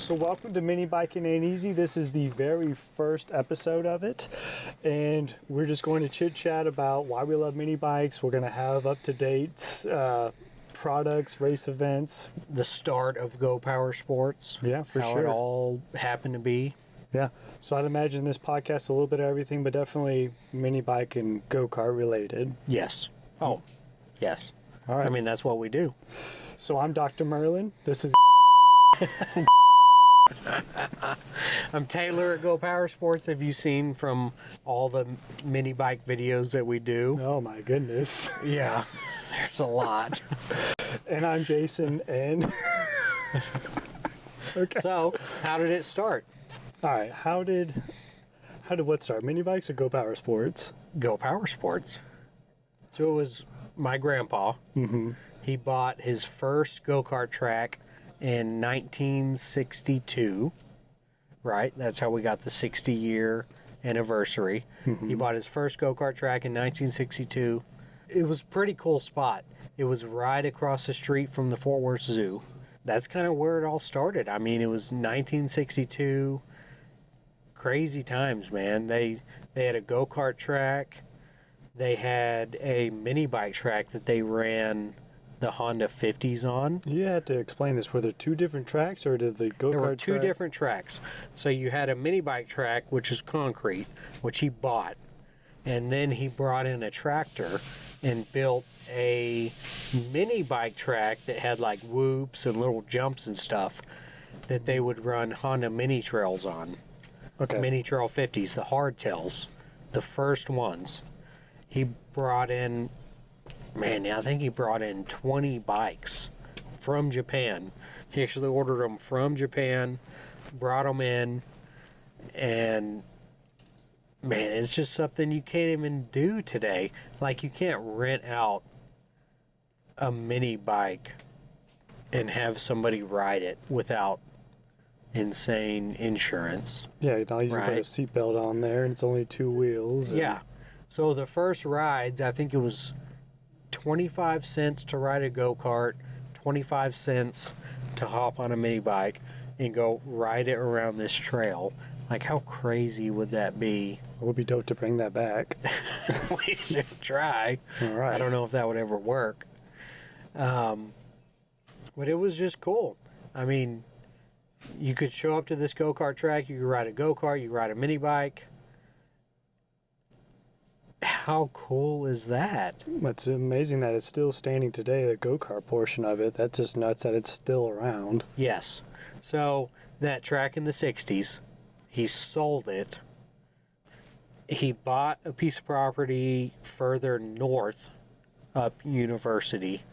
So welcome to Minibikin Ain't Eazy. This is the very first episode of it, and we're just going to chit-chat about why we love mini bikes. We're going to have up-to-date products, race events. The start of GoPowerSports. Yeah, for how sure. it all happened to be. Yeah, so I'd imagine this podcast a little bit of everything, but definitely mini bike and go-kart related. Yes. Oh, yes. All right. I mean, that's what we do. So I'm Dr. Merlin. This is... I'm Taylor at GoPowerSports. Have you seen from all the mini bike videos that we do? Oh my goodness. Yeah, there's a lot. And I'm Jason, and... Okay. So, how did it start? All right, how did what start? Mini bikes or GoPowerSports? GoPowerSports. So it was my grandpa. Mm-hmm. He bought his first go-kart track in 1962, right? That's how we got the 60-year anniversary. Mm-hmm. He bought his first go-kart track in 1962. It was a pretty cool spot. It was right across the street from the Fort Worth Zoo. That's kind of where it all started. I mean, it was 1962. Crazy times, man. They had a go-kart track. They had a mini bike track that they ran the Honda 50s on. You had to explain this. Were there two different tracks, or did the go-kart There were two track... different tracks. So you had a mini bike track, which is concrete, which he bought. And then he brought in a tractor and built a mini bike track that had like whoops and little jumps and stuff that they would run Honda mini trails on. Okay. Mini Trail 50s, the hardtails, the first ones. He brought in, man, I think he brought in 20 bikes from Japan. He actually ordered them from Japan, brought them in, and man, it's just something you can't even do today. Like, you can't rent out a mini bike and have somebody ride it without insane insurance. Yeah, now you can put a Right. seatbelt on there, and it's only two wheels. and- Yeah. So the first rides, I think it was 25 cents to ride a go-kart, 25 cents to hop on a mini bike and go ride it around this trail. Like, how crazy would that be? It would be dope to bring that back. We should try. All right. I don't know if that would ever work. But it was just cool. I mean, you could show up to this go-kart track, you could ride a go-kart, you could ride a mini bike. How cool is that? It's amazing that it's still standing today, the go-kart portion of it. That's just nuts that it's still around. Yes. So that track in the 60s, he sold it. He bought a piece of property further north up University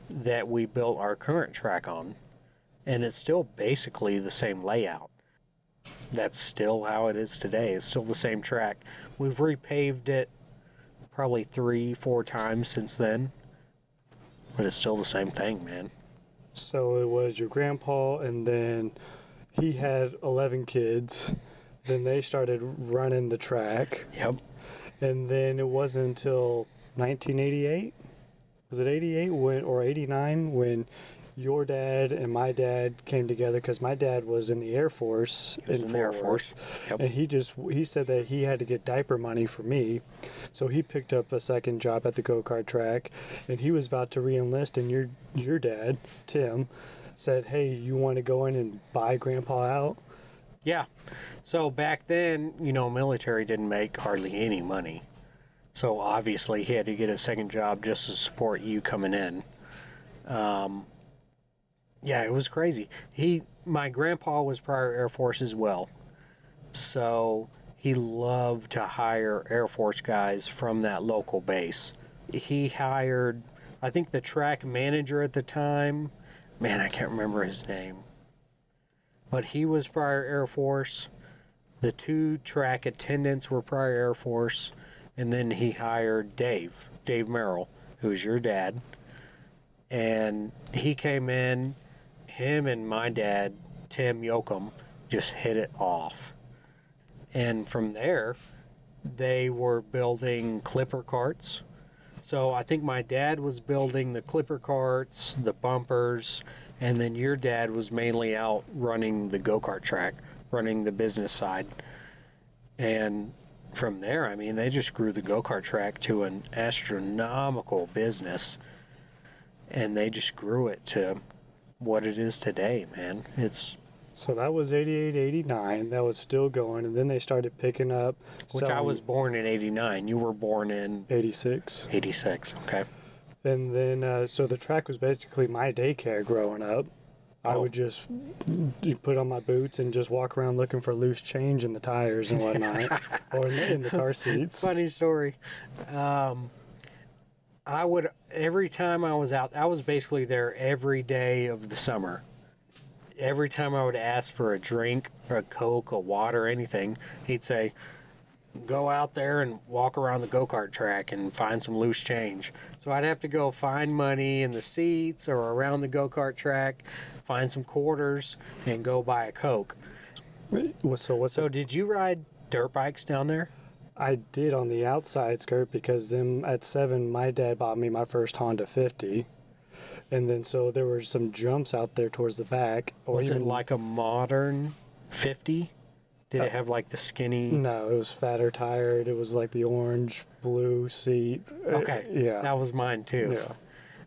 that we built our current track on. And it's still basically the same layout. That's still how it is today. It's still the same track. We've repaved it probably 3-4 times since then. But it's still the same thing, man. So it was your grandpa, and then he had 11 kids. Then they started running the track. Yep. And then it wasn't until 1988? Was it 88 or 89 when your dad and my dad came together? Because my dad was in the Air Force. He was in the Air Fort Force. Worth. Yep. And he said that he had to get diaper money for me. So he picked up a second job at the go-kart track. And he was about to re-enlist. And your dad, Tim, said, hey, you want to go in and buy Grandpa out? Yeah. So back then, military didn't make hardly any money. So obviously he had to get a second job just to support you coming in. Yeah, it was crazy. My grandpa was prior Air Force as well. So he loved to hire Air Force guys from that local base. He hired, I think, the track manager at the time. Man, I can't remember his name. But he was prior Air Force. The two track attendants were prior Air Force. And then he hired Dave Merrill, who's your dad. And he came in, him and my dad, Tim Yoakum, just hit it off. And from there, they were building clipper carts. So I think my dad was building the clipper carts, the bumpers, And then your dad was mainly out running the go-kart track, running the business side. And from there, I mean, they just grew the go-kart track to an astronomical business. And they just grew it to what it is today, man. So that was 88, 89. That was still going. And then they started picking up. Which I was born in 89. You were born in 86. 86, okay. And then, so the track was basically my daycare growing up. I would just put on my boots and just walk around looking for loose change in the tires and whatnot, or in the car seats. Funny story. I would, every time I was out, I was basically there every day of the summer. Every time I would ask for a drink or a Coke, a water, anything, he'd say, go out there and walk around the go-kart track and find some loose change. So I'd have to go find money in the seats or around the go-kart track, find some quarters, and go buy a Coke. So did you ride dirt bikes down there? I did on the outside skirt because then at 7, my dad bought me my first Honda 50. And then so there were some jumps out there towards the back. Was it like a modern 50? Did it have like the skinny? No, it was fatter tired. It was like the orange, blue seat. Okay. Yeah. That was mine too. Yeah.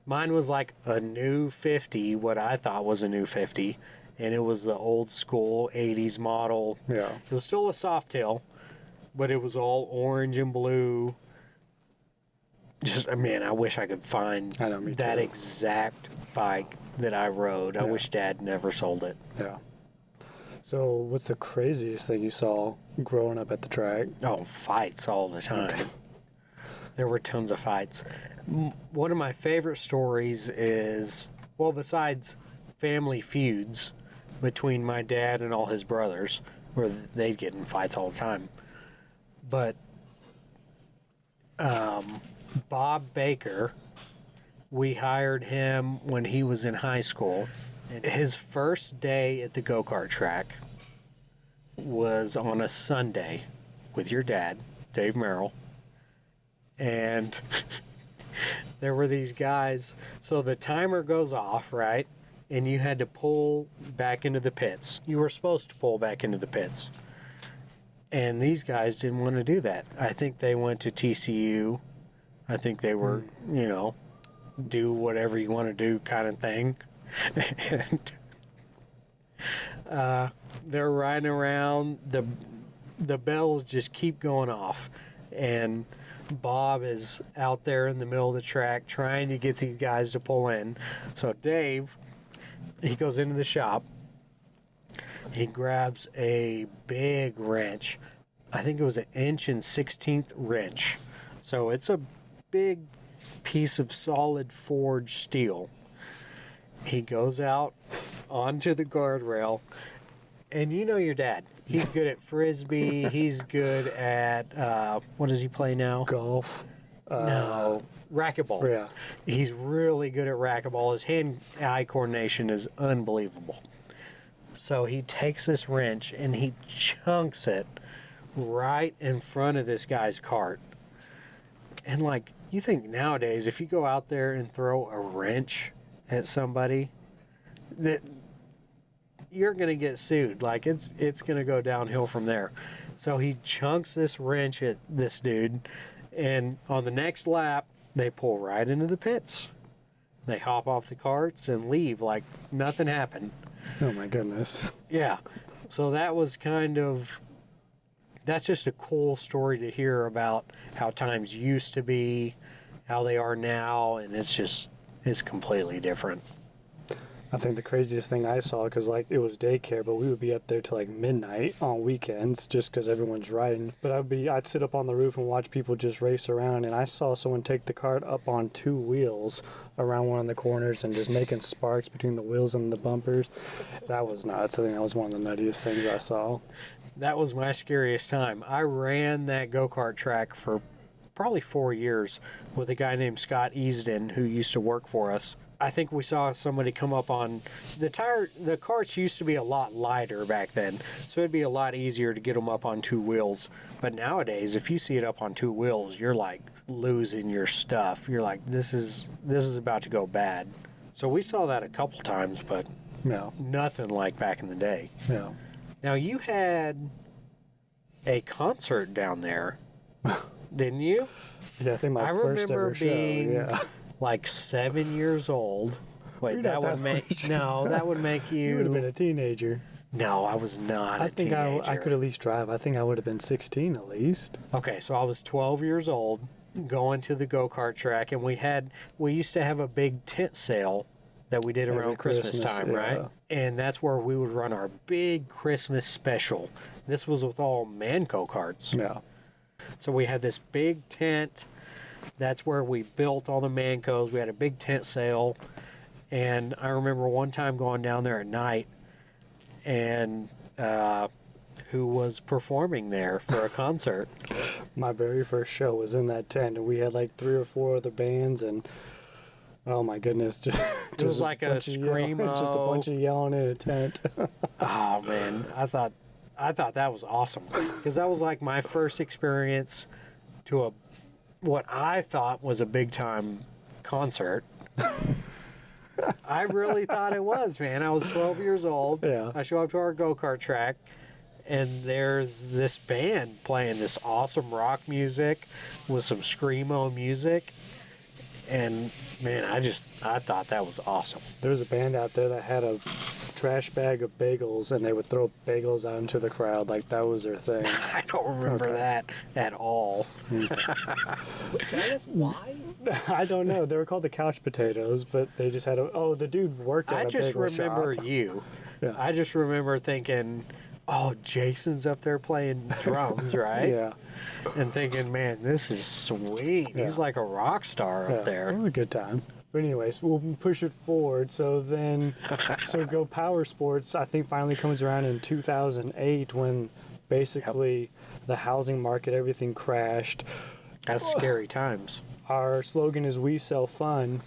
Mine was like a new 50, what I thought was a new 50. And it was the old school 80s model. Yeah. It was still a soft tail, but it was all orange and blue. Just, man, I wish I could find that exact bike that I rode. I wish Dad never sold it. Yeah. So what's the craziest thing you saw growing up at the track? Oh, fights all the time. There were tons of fights. One of my favorite stories is, well, besides family feuds between my dad and all his brothers, where they'd get in fights all the time. But Bob Baker, we hired him when he was in high school. His first day at the go-kart track was on a Sunday with your dad, Dave Merrill. And there were these guys. So the timer goes off, right? And you had to pull back into the pits. You were supposed to pull back into the pits. And these guys didn't want to do that. I think they went to TCU. I think they were, do whatever you want to do kind of thing. And they're riding around. The bells just keep going off. And Bob is out there in the middle of the track trying to get these guys to pull in. So Dave, he goes into the shop. He grabs a big wrench. I think it was an 1/16" wrench. So it's a big piece of solid forged steel. He goes out onto the guardrail, and you know your dad. He's good at frisbee. He's good at, what does he play now? Golf. No, racquetball. Yeah. He's really good at racquetball. His hand-eye coordination is unbelievable. So he takes this wrench and he chunks it right in front of this guy's cart. And like, you think nowadays, if you go out there and throw a wrench at somebody, that you're gonna get sued. Like it's gonna go downhill from there. So he chunks this wrench at this dude, and on the next lap, they pull right into the pits. They hop off the carts and leave like nothing happened. Oh my goodness. Yeah. So that was that's just a cool story to hear about how times used to be, how they are now, and it's completely different. I think the craziest thing I saw, because like it was daycare, but we would be up there till like midnight on weekends just because everyone's riding. But I'd sit up on the roof and watch people just race around, and I saw someone take the cart up on 2 wheels around one of the corners and just making sparks between the wheels and the bumpers. That was nuts. I think that was one of the nuttiest things I saw. That was my scariest time. I ran that go-kart track for probably 4 years with a guy named Scott Easton who used to work for us. I think we saw somebody come up on the carts used to be a lot lighter back then, so it'd be a lot easier to get them up on 2 wheels. But nowadays, if you see it up on 2 wheels, you're like losing your stuff. You're like, this is about to go bad. So we saw that a couple times, but No. nothing like back in the day. No. Now, you had a concert down there, didn't you? Yeah, I think my I first remember ever show. being Yeah. like 7 years old. Wait, You're that not would that make much. no, that would make You would have been you. a teenager. No, I was not I a think teenager. I could at least drive. I think I would have been 16 at least. Okay, so I was 12 years old, going to the go-kart track, and we used to have a big tent sale that we did Every around Christmas time, yeah. right? And that's where we would run our big Christmas special. This was with all man go-karts. Yeah. So we had this big tent. That's where we built all the Mancos. We had a big tent sale. And I remember one time going down there at night and who was performing there for a concert. My very first show was in that tent, and we had like 3 or 4 other bands, and oh my goodness, just was like a bunch of yelling- screamo. just a bunch of yelling in a tent. Oh man, I thought that was awesome because that was like my first experience to what I thought was a big time concert. I really thought it was, man. I was 12 years old. Yeah. I show up to our go-kart track, and there's this band playing this awesome rock music with some screamo music. And man, I thought that was awesome. There was a band out there that had a trash bag of bagels, and they would throw bagels out into the crowd like that was their thing. I don't remember Okay. that at all. Tell us why? I don't know. They were called the couch potatoes, but they just had the dude worked at I a just bagel remember shop. you. Yeah. I just remember thinking, oh, Jason's up there playing drums, right? Yeah. And thinking, man, this is sweet. Yeah. He's like a rock star Yeah, up there. It was a good time. But anyways, we'll push it forward. So GoPowerSports, I think, finally comes around in 2008 when basically the housing market, everything crashed. That's scary times. Our slogan is "We sell fun,"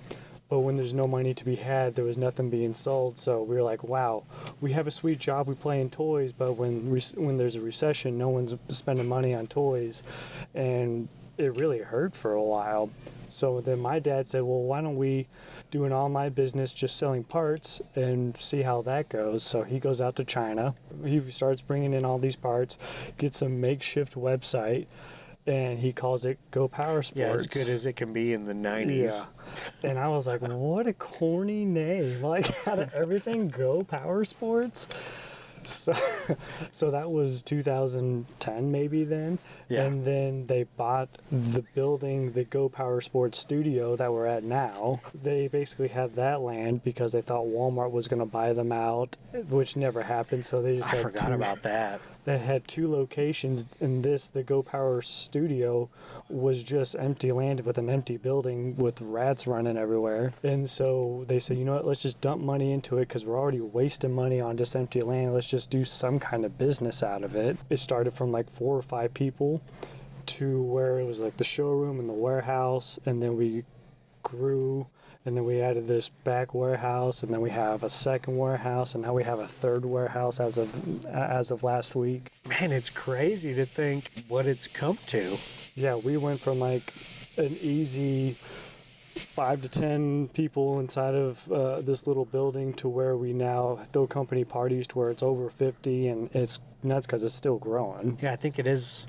but when there's no money to be had, there was nothing being sold. So we were like, "Wow, we have a sweet job. We play in toys, but when there's a recession, no one's spending money on toys," and it really hurt for a while. So then my dad said, "Well, why don't we do an online business just selling parts and see how that goes?" So he goes out to China. He starts bringing in all these parts, gets a makeshift website, and he calls it GoPowerSports. Yeah, as good as it can be in the 90s. Yeah. And I was like, what a corny name. Like, out of everything, GoPowerSports? So that was 2010 maybe then. Yeah. And then they bought the building, the GoPowerSports studio that we're at now. They basically had that land because they thought Walmart was going to buy them out, which never happened. So they just I had forgot about that. They had 2 locations, and the Go Power studio was just empty land with an empty building with rats running everywhere. And so they said, you know what, let's just dump money into it because we're already wasting money on just empty land. Let's just do some kind of business out of it. It started from like 4 or 5 people to where it was like the showroom and the warehouse, and then we grew. And then we added this back warehouse, and then we have a second warehouse, and now we have a third warehouse as of last week. Man, it's crazy to think what it's come to. Yeah, we went from like an easy 5 to 10 people inside of this little building to where we now throw company parties to where it's over 50, and it's nuts because it's still growing. Yeah, I think it is.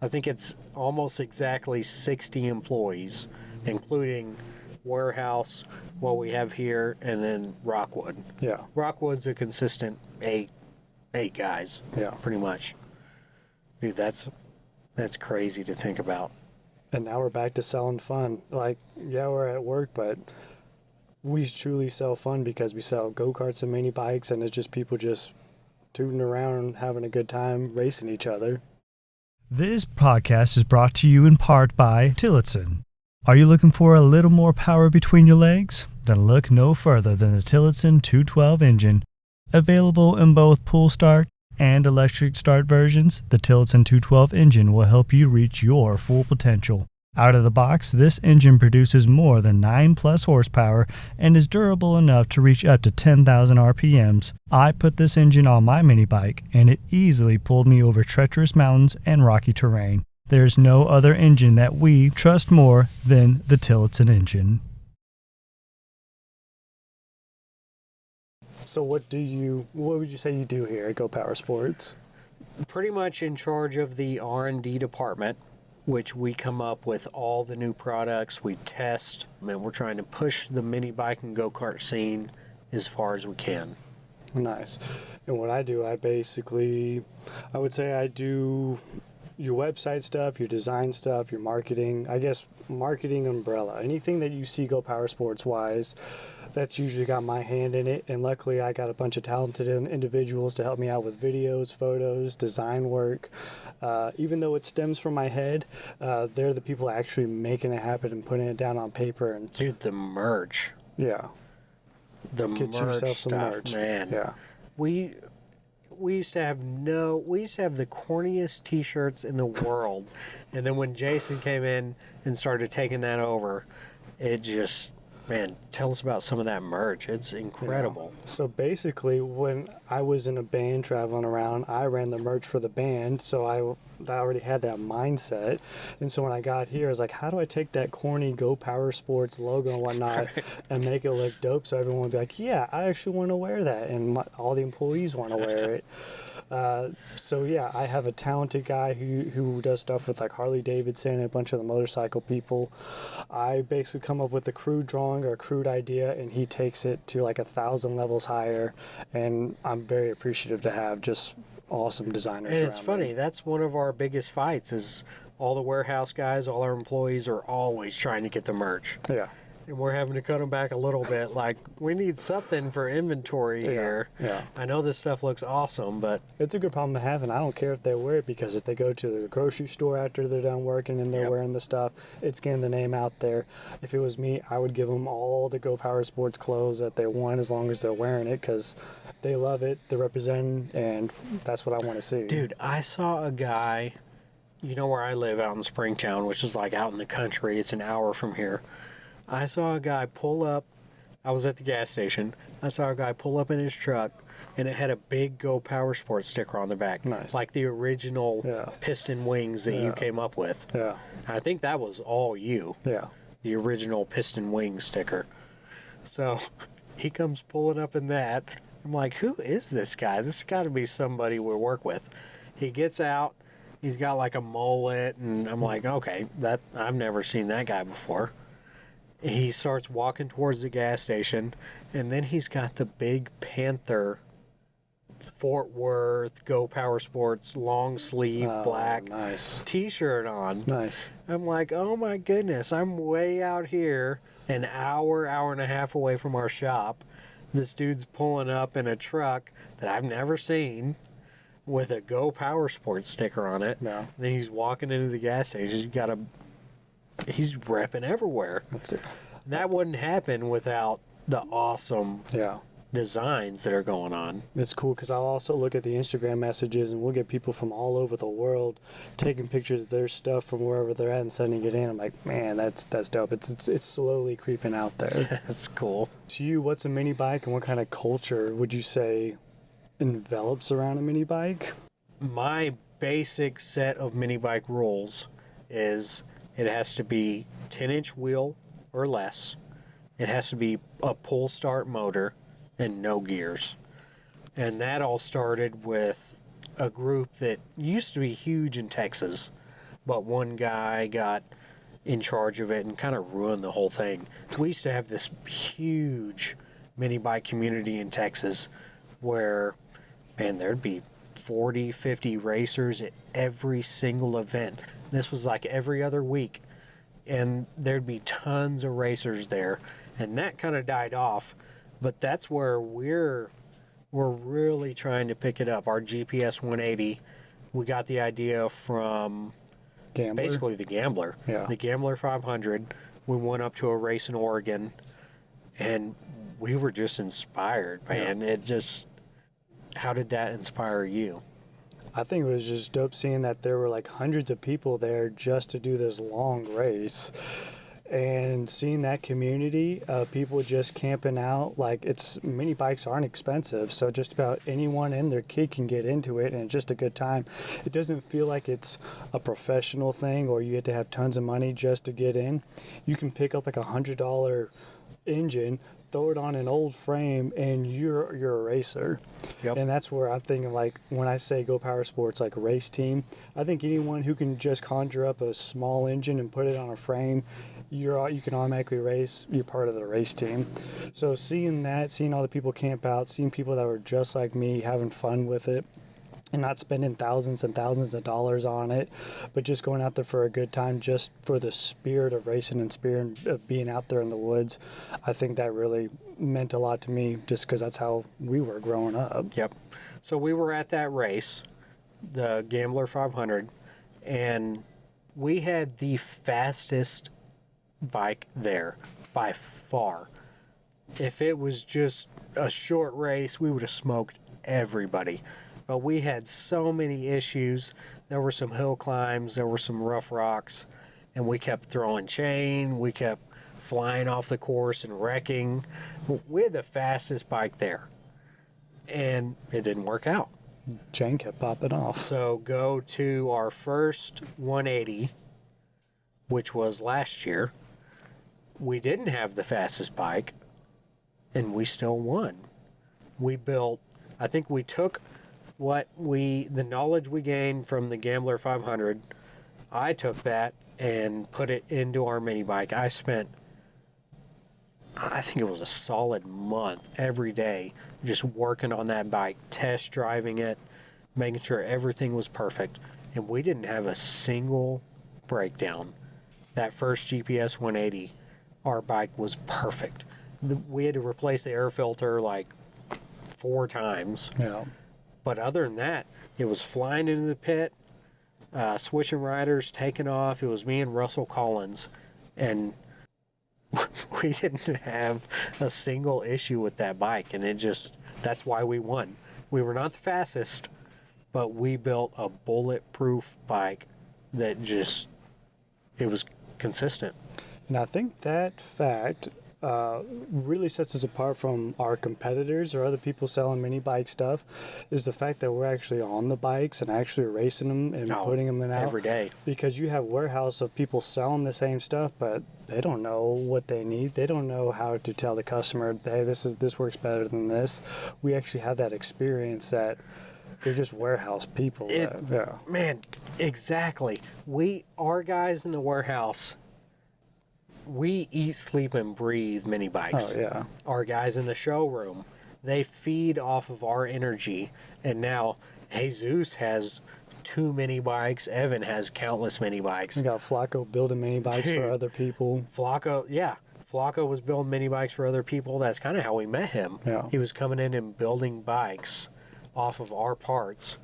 I think it's almost exactly 60 employees, including warehouse, what we have here, and then Rockwood. Yeah, Rockwood's a consistent eight guys. Yeah. Pretty much. Dude, that's crazy to think about. and now we're back to selling fun. Like, yeah, we're at work, but we truly sell fun because we sell go-karts and mini bikes, and it's just people just tooting around, having a good time, racing each other. This podcast is brought to you in part by Tillotson. Are you looking for a little more power between your legs? Then look no further than the Tillotson 212 engine. Available in both pull start and electric start versions, the Tillotson 212 engine will help you reach your full potential. Out of the box, this engine produces more than 9+ horsepower and is durable enough to reach up to 10,000 RPMs. I put this engine on my mini bike, and it easily pulled me over treacherous mountains and rocky terrain. There's no other engine that we trust more than the Tillotson engine. So what would you say you do here at GoPowerSports? Pretty much in charge of the R&D department, which we come up with all the new products, we test. I mean, we're trying to push the Minibike and Go-Kart scene as far as we can. Nice. And what I do, I would say I do your website stuff, your design stuff, your marketing, I guess marketing umbrella. Anything that you see GoPowerSports wise, that's usually got my hand in it. And luckily I got a bunch of talented individuals to help me out with videos, photos, design work. Even though it stems from my head, they're the people actually making it happen and putting it down on paper. And dude, the merch. Yeah. The Get merch yourself some stuff, merch. man. Yeah. We used to have the corniest t-shirts in the world. And then when Jason came in and started taking that over, it just, man, tell us about some of that merch. It's incredible. Yeah. So basically, when I was in a band traveling around, I ran the merch for the band, so I already had that mindset. And so when I got here, I was like, how do I take that corny GoPowerSports logo and whatnot and make it look dope so everyone would be like, yeah, I actually want to wear that, and all the employees want to wear it. So yeah, I have a talented guy who does stuff with like Harley Davidson and a bunch of the motorcycle people. I basically come up with a crude drawing or a crude idea, and he takes it to like 1,000 levels higher, and I'm very appreciative to have just awesome designers. And it's around funny, me. that's one of our biggest fights is all the warehouse guys, all our employees are always trying to get the merch. Yeah. And we're having to cut them back a little bit. Like, we need something for inventory here. Yeah. I know this stuff looks awesome, but It's a good problem to have, and I don't care if they wear it, because if they go to the grocery store after they're done working and they're Yep. wearing the stuff, it's getting the name out there. If it was me, I would give them all the GoPowerSports clothes that they want as long as they're wearing it, because they love it, they're representing, and that's what I want to see. dude, I saw a guy, you know where I live out in Springtown, which is like out in the country. It's an hour from here. I saw a guy pull up. I was at the gas station. I saw a guy pull up in his truck, and it had a big GoPowerSports sticker on the back. Nice. Like the original Yeah. piston wings that you Yeah. came up with. Yeah, I think that was all you, yeah. the original piston wing sticker. So he comes pulling up in that. I'm like, who is this guy? This has got to be somebody we work with. He gets out. He's got like a mullet, and I'm like, okay, that I've never seen that guy before. He starts walking towards the gas station, and then he's got the big Panther Fort Worth GoPowerSports long sleeve Oh, black nice. t-shirt on. Nice. I'm like, oh my goodness, I'm way out here, an hour and a half away from our shop. This dude's pulling up in a truck that I've never seen with a GoPowerSports sticker on it. Yeah. Then he's walking into the gas station. He's repping everywhere. That's it. That wouldn't happen without the awesome Yeah. designs that are going on. It's cool because I'll also look at the Instagram messages, and we'll get people from all over the world taking pictures of their stuff from wherever they're at and sending it in. I'm like, man, that's dope. It's slowly creeping out there. That's cool. To you, what's a mini bike, and what kind of culture would you say envelops around a mini bike? My basic set of mini bike rules is it has to be 10-inch wheel or less. It has to be a pull start motor and no gears. And that all started with a group that used to be huge in Texas, but one guy got in charge of it and kind of ruined the whole thing. We used to have this huge mini bike community in Texas where, man, there'd be 40, 50 racers at every single event. This was like every other week, and there'd be tons of racers there, and that kind of died off. But that's where we're really trying to pick it up. Our GPS 180, we got the idea from Gambler? basically the Gambler. Yeah. The Gambler 500. We went up to a race in Oregon, and we were just inspired, man. It just, how did that inspire you? I think it was just dope seeing that there were like hundreds of people there just to do this long race, and seeing that community of people just camping out. Like, mini bikes aren't expensive, so just about anyone and their kid can get into it, and it's just a good time. It doesn't feel like it's a professional thing or you have to have tons of money just to get in. You can pick up like $100 engine, throw it on an old frame, and you're a racer. Yep. And that's where I'm thinking, like, when I say GoPowerSports, like a race team, I think anyone who can just conjure up a small engine and put it on a frame, you can automatically race. You're part of the race team. So seeing all the people camp out, seeing people that were just like me having fun with it, and not spending thousands and thousands of dollars on it, but just going out there for a good time, just for the spirit of racing and spirit of being out there in the woods. I think that really meant a lot to me, just because that's how we were growing up. Yep. So we were at that race, the Gambler 500, and we had the fastest bike there by far. If it was just a short race, we would have smoked everybody. But we had so many issues. There were some hill climbs, there were some rough rocks, and we kept throwing chain, we kept flying off the course and wrecking. We had the fastest bike there, and it didn't work out. Chain kept popping off. So go to our first 180, which was last year. We didn't have the fastest bike, and we still won. I think we took the knowledge we gained from the Gambler 500, I took that and put it into our mini bike. I spent, I think it was a solid month every day just working on that bike, test driving it, making sure everything was perfect. And we didn't have a single breakdown. That first GPS 180, our bike was perfect. We had to replace the air filter like 4 times. Yeah. But other than that, it was flying into the pit, switching riders, taking off. It was me and Russell Collins, and we didn't have a single issue with that bike, and that's why we won. We were not the fastest, but we built a bulletproof bike that it was consistent. And I think that fact really sets us apart from our competitors or other people selling mini bike stuff, is the fact that we're actually on the bikes and actually racing them and putting them in out every day. Because you have warehouse of people selling the same stuff, but they don't know what they need. They don't know how to tell the customer, hey, this works better than this. We actually have that experience that they're just warehouse people. Man, exactly. Our guys in the warehouse, we eat, sleep, and breathe mini bikes. Oh, yeah. Our guys in the showroom, they feed off of our energy. And now, Jesus has 2 mini bikes. Evan has countless mini bikes. We got Flacco building mini bikes for other people. Flacco was building mini bikes for other people. That's kind of how we met him. Yeah. He was coming in and building bikes off of our parts.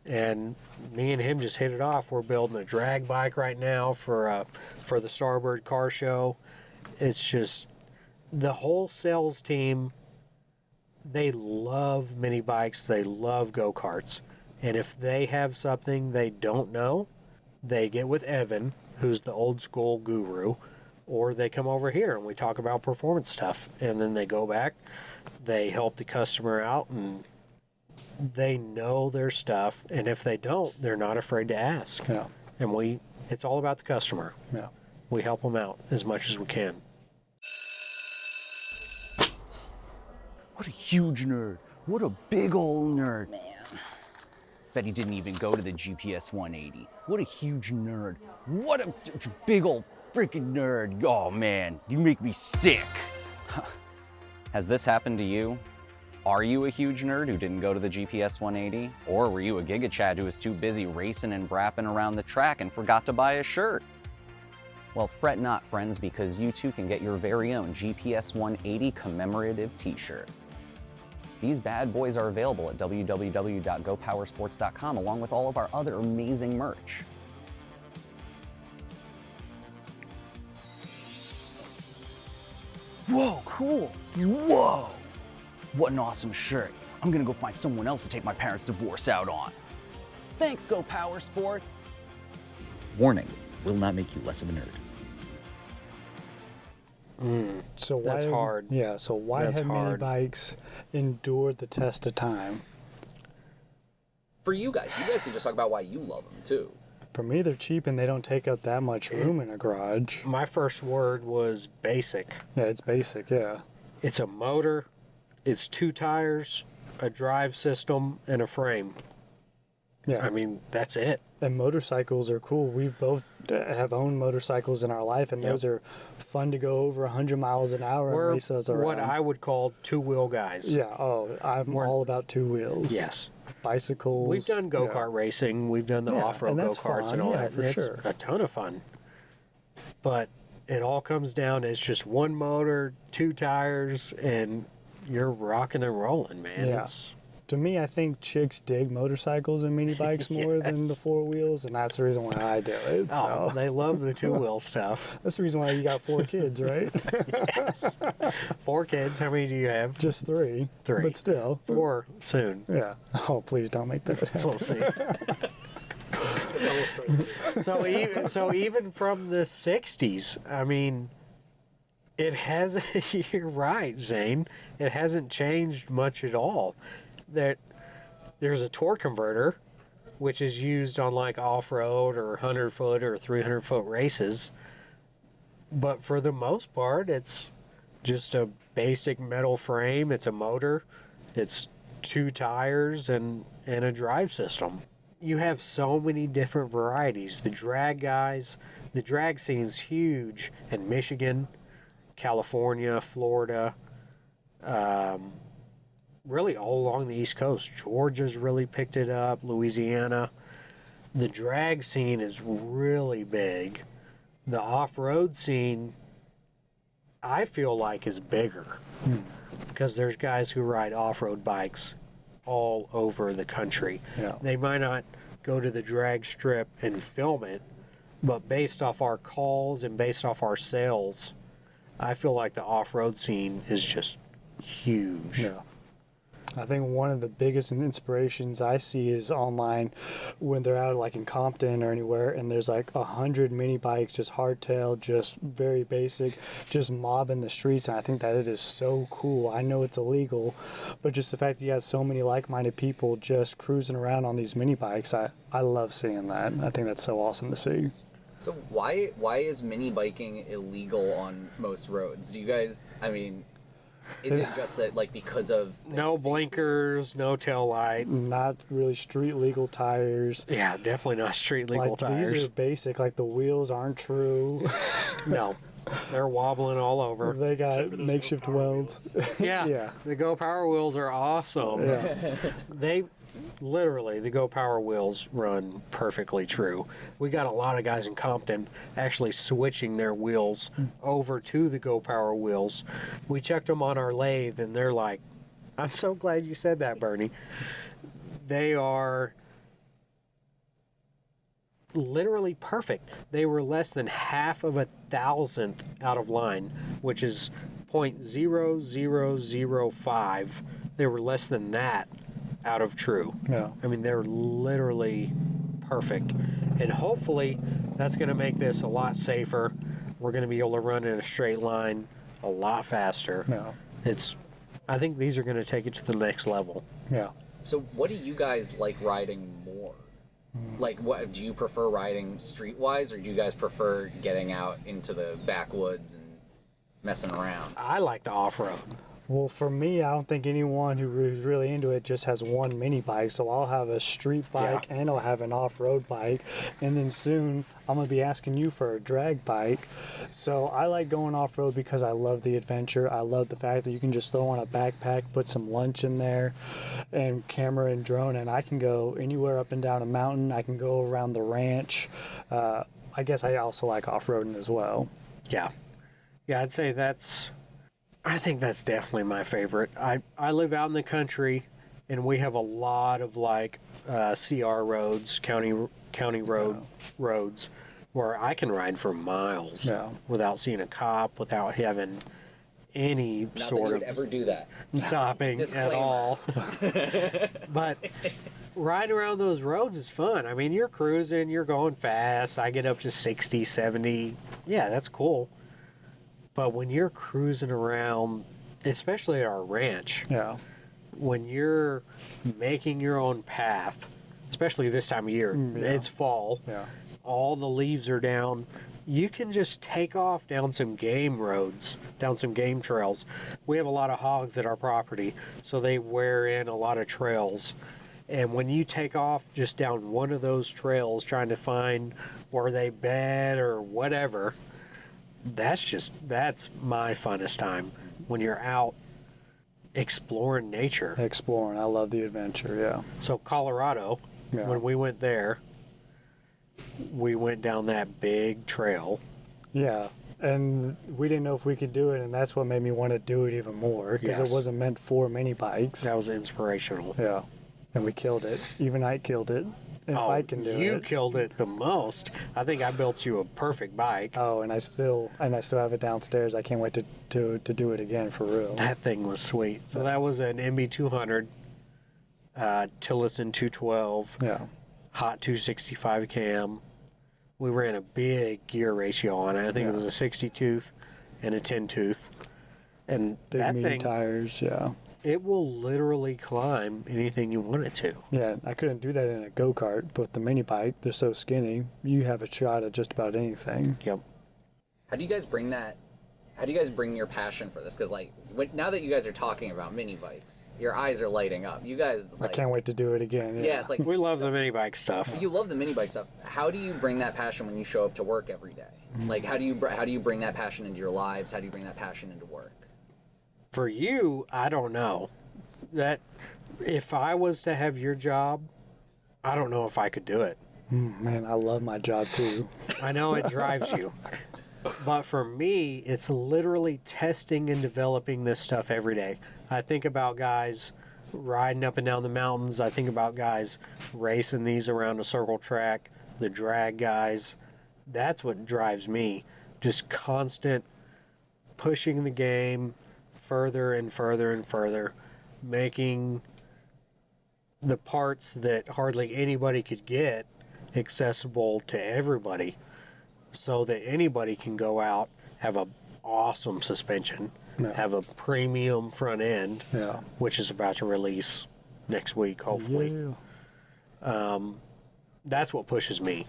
And me and him just hit it off. We're building a drag bike right now for the Starbird car show. It's just the whole sales team, they love mini bikes, they love go-karts. And if they have something they don't know, they get with Evan, who's the old school guru, or they come over here and we talk about performance stuff. And then they go back, they help the customer out, and they know their stuff, and if they don't, they're not afraid to ask. Yeah. And it's all about the customer. Yeah. We help them out as much as we can. What a huge nerd. What a big old nerd. Man. Bet he didn't even go to the GPS 180. What a huge nerd. What a big old freaking nerd. Oh man, you make me sick. Has this happened to you? Are you a huge nerd who didn't go to the GPS 180? Or were you a Giga Chad who was too busy racing and brapping around the track and forgot to buy a shirt? Well, fret not, friends, because you too can get your very own GPS 180 commemorative t-shirt. These bad boys are available at www.GoPowerSports.com along with all of our other amazing merch. Whoa, cool. Whoa. What an awesome shirt. I'm gonna go find someone else to take my parents' divorce out on. Thanks, GoPowerSports. Warning, will not make you less of a nerd. So why That's hard. Yeah, so why That's have mini hard. bikes endured the test of time? For you guys can just talk about why you love them too. For me, they're cheap and they don't take up that much room in a garage. My first word was basic. Yeah, it's basic, yeah. It's a motor, it's 2 tires, a drive system, and a frame. Yeah. I mean, that's it. And motorcycles are cool. We both have owned motorcycles in our life, and Yep. those are fun to go over 100 miles an hour We're and race those around. what I would call 2-wheel guys. Yeah, I'm all about 2 wheels. Yes. Bicycles. We've done go-kart racing. We've done the Yeah, off-road and that's go-karts fun. and all Yeah, that. for It's sure. a ton of fun. But it all comes down to it's just 1 motor, 2 tires, and you're rocking and rolling, man. Yeah. It's, To me, I think chicks dig motorcycles and mini bikes more than the 4 wheels, and that's the reason why I do it. oh, So they love the 2-wheel stuff. that's the reason why you got 4 kids, right? Yes. 4 kids. How many do you have? Just 3. 3. But still. 4 soon. Yeah. Oh, please don't make that happen. We'll see. So even from the 60s, I mean, it hasn't. You're right, Zane. It hasn't changed much at all. There's a torque converter, which is used on like off-road or 100-foot or 300-foot races. But for the most part, it's just a basic metal frame. It's a motor. It's 2 tires and a drive system. You have so many different varieties. The drag guys, the drag scene's huge in Michigan, California, Florida, really all along the East Coast. Georgia's really picked it up, Louisiana. The drag scene is really big. The off-road scene, I feel like, is bigger because there's guys who ride off-road bikes all over the country. Yeah. They might not go to the drag strip and film it, but based off our calls and based off our sales, I feel like the off-road scene is just huge. Yeah. I think one of the biggest inspirations I see is online when they're out like in Compton or anywhere and there's like 100 mini bikes, just hardtail, just very basic, just mobbing the streets. And I think that it is so cool. I know it's illegal, but just the fact that you have so many like-minded people just cruising around on these mini bikes, I love seeing that. I think that's so awesome to see. So why is mini biking illegal on most roads? Do you guys, I mean, is it just that like because of No blinkers, no tail light. Not really street legal tires. Yeah, definitely not street legal Like tires. these are basic, like the wheels aren't true. No, they're wobbling all over. They got makeshift welds. Yeah, Yeah. the Go Power wheels are awesome. Yeah. They literally, the Go Power wheels run perfectly true. We got a lot of guys in Compton actually switching their wheels over to the Go Power wheels. We checked them on our lathe and they're like, I'm so glad you said that, Bernie. They are literally perfect. They were less than half of a thousandth out of line, which is 0.0005. They were less than that out of true. Yeah. I mean, they're literally perfect. And hopefully that's going to make this a lot safer. We're going to be able to run in a straight line a lot faster. Yeah. I think these are going to take it to the next level. Yeah. So what do you guys like riding more? Like, what do you prefer riding streetwise, or do you guys prefer getting out into the backwoods and messing around? I like the off-road. Well, for me, I don't think anyone who's really into it just has one mini bike. So I'll have a street bike and I'll have an off-road bike. And then soon I'm going to be asking you for a drag bike. So I like going off-road because I love the adventure. I love the fact that you can just throw on a backpack, put some lunch in there, and camera and drone, and I can go anywhere up and down a mountain. I can go around the ranch. I guess I also like off-roading as well. Yeah. Yeah, I'd say I think that's definitely my favorite. I live out in the country, and we have a lot of like CR roads, county roads, where I can ride for miles without seeing a cop, without having any Not sort that you of would ever do that. stopping at Disclaimer. all. But riding around those roads is fun. I mean, you're cruising, you're going fast. I get up to 60, 70. Yeah, that's cool. But when you're cruising around, especially at our ranch, when you're making your own path, especially this time of year, it's fall, all the leaves are down, you can just take off down some game roads, down some game trails. We have a lot of hogs at our property, so they wear in a lot of trails. And when you take off just down one of those trails trying to find where they bed or whatever, that's my funnest time when you're out exploring nature. Exploring. I love the adventure, yeah. So Colorado, Yeah. when we went there, we went down that big trail. Yeah. And we didn't know if we could do it, and that's what made me want to do it even more, because Yes. it wasn't meant for mini bikes. That was inspirational. Yeah. And we killed it. Even I killed it. And if I can do you it. killed it the most. I think I built you a perfect bike. Oh, and I still have it downstairs. I can't wait to do it again for real. That thing was sweet. So that was an MB200, Tillotson 212, Yeah. hot 265 cam. We ran a big gear ratio on it. I think it was a 60 tooth and a 10 tooth. And Big that meaty thing, tires, yeah. it will literally climb anything you want it to. Yeah, I couldn't do that in a go-kart, but with the mini bike, they're so skinny, you have a shot at just about anything. Yep. How do you guys bring your passion for this? Because like now that you guys are talking about mini bikes, your eyes are lighting up. You guys, I like, can't wait to do it again. yeah, it's like We love the mini bike stuff. you love the mini bike stuff. How do you bring that passion when you show up to work every day? Like how do you bring that passion into your lives? How do you bring that passion into work? For you, I don't know. That if I was to have your job, I don't know if I could do it. Man, I love my job too. I know it drives you. But for me, it's literally testing and developing this stuff every day. I think about guys riding up and down the mountains. I think about guys racing these around a circle track, the drag guys. That's what drives me. Just constant pushing the game further and further and further, making the parts that hardly anybody could get accessible to everybody, so that anybody can go out, have a awesome suspension, Yeah. have a premium front end, Yeah. which is about to release next week, hopefully. Yeah. That's what pushes me.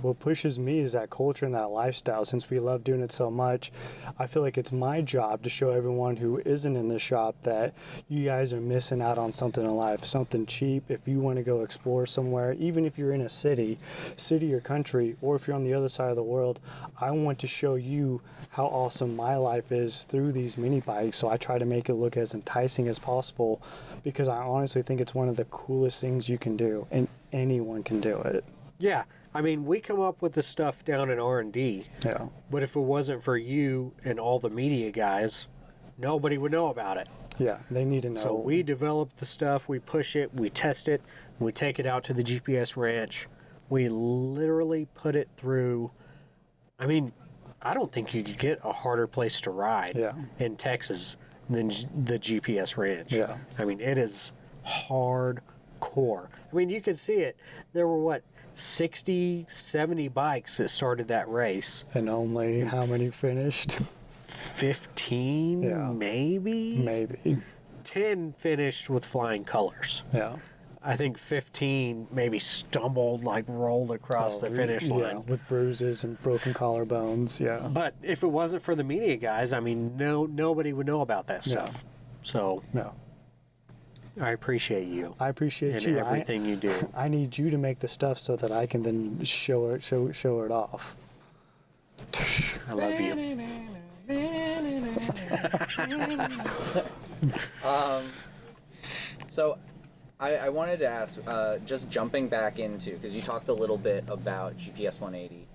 What pushes me is that culture and that lifestyle. Since we love doing it so much, I feel like it's my job to show everyone who isn't in the shop that you guys are missing out on something in life, something cheap. If you want to go explore somewhere, even if you're in a city or country, or if you're on the other side of the world, I want to show you how awesome my life is through these mini bikes. So I try to make it look as enticing as possible, because I honestly think it's one of the coolest things you can do, and anyone can do it. Yeah, I mean, we come up with the stuff down in R&D, Yeah. but if it wasn't for you and all the media guys, nobody would know about it. Yeah, they need to know. So we develop the stuff, we push it, we test it, we take it out to the GPS ranch. We literally put it through. I mean, I don't think you could get a harder place to ride Yeah. in Texas than the GPS ranch. Yeah. I mean, it is hardcore. I mean, you can see it. There were 60, 70 bikes that started that race. And only how many finished? 15, Yeah. maybe? Maybe. 10 finished with flying colors. Yeah. I think 15 maybe stumbled, rolled across the finish line. Yeah, with bruises and broken collarbones. Yeah. But if it wasn't for the media guys, I mean, nobody would know about that Yeah. stuff. So No. I appreciate you I appreciate and you. everything you do. I need you to make the stuff so that I can then show it off. I love you. So I wanted to ask, just jumping back into, because you talked a little bit about GPS 180,